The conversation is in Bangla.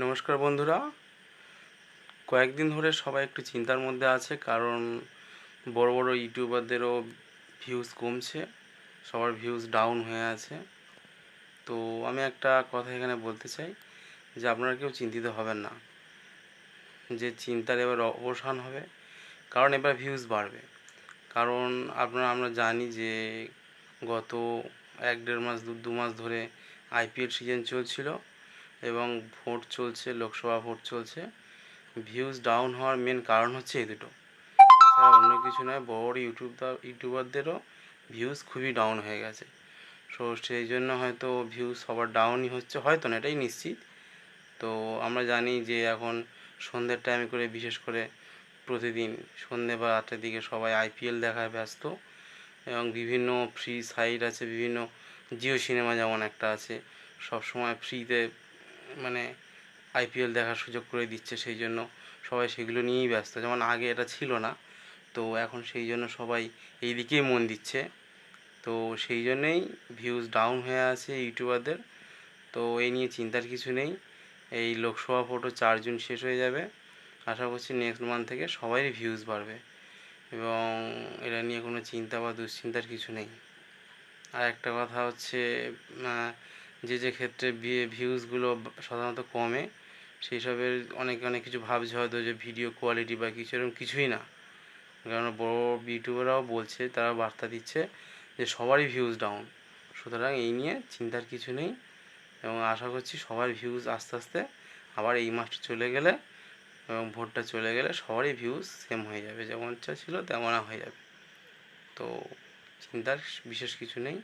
নমস্কার বন্ধুরা, কয়েকদিন ধরে সবাই একটু চিন্তার মধ্যে আছে, কারণ বড় বড় ইউটিউবারদেরও ভিউজ কমছে, সবার ভিউজ ডাউন হয়ে আছে। তো আমি একটা কথা এখানে বলতে চাই যে আপনারা কেউ চিন্তিত হবেন না, যে চিন্তার এবার অবসান হবে, কারণ এবার ভিউজ বাড়বে। কারণ আমরা জানি যে গত 1-1.5 মাস 2 মাস ধরে আইপিএল সিজন চলছিল এবং ভোট চলছে, লোকসভা ভোট চলছে। ভিউজ ডাউন হওয়ার মেন কারণ হচ্ছে এই দুটো, এছাড়া অন্য কিছু নয়। বড় ইউটিউবারদেরও ভিউজ খুবই ডাউন হয়ে গেছে। সো সেই জন্য হয়তো ভিউজ সবার ডাউনই হচ্ছে, হয়তো না, এটাই নিশ্চিত। তো আমরা জানি যে এখন সন্ধ্যের টাইমে করে, বিশেষ করে প্রতিদিন সন্ধ্যে বা 8টার দিকে সবাই আইপিএল দেখায় ব্যস্ত, এবং বিভিন্ন ফ্রি সাইট আছে, বিভিন্ন জিও সিনেমা যেমন একটা আছে, সব সময় ফ্রিতে মানে আইপিএল দেখার সুযোগ করে দিচ্ছে। সেই জন্য সবাই সেগুলো নিয়েই ব্যস্ত, যেমন আগে এটা ছিল না। তো এখন সেই জন্য সবাই এই দিকেই মন দিচ্ছে। তো সেই জন্যেই ভিউজ ডাউন হয়ে আছে ইউটিউবারদের। তো এই নিয়ে চিন্তার কিছু নেই। এই লোকসভা ভোটও 4 জুন শেষ হয়ে যাবে। আশা করছি নেক্সট মান্থ থেকে সবারই ভিউজ বাড়বে, এবং এটা নিয়ে কোনো চিন্তা বা দুশ্চিন্তার কিছু নেই। আর একটা কথা হচ্ছে, যে ক্ষেত্রে ভিউজগুলো সাধারণত কমে, সেই সবের অনেক কিছু ভাবছে হয়তো যে ভিডিও কোয়ালিটি বা কিছু, এরকম কিছুই না। কারণ বড় ইউটিউবাররাও বলছে, তারা বার্তা দিচ্ছে যে সবারই ভিউজ ডাউন। সুতরাং এই নিয়ে চিন্তার কিছু নেই, এবং আশা করছি সবার ভিউজ আস্তে আস্তে আবার এই মাসটা চলে গেলে এবং ভোটটা চলে গেলে সবারই ভিউজ সেম হয়ে যাবে, যেমনটা ছিল তেমন হয়ে যাবে। তো চিন্তার বিশেষ কিছু নেই।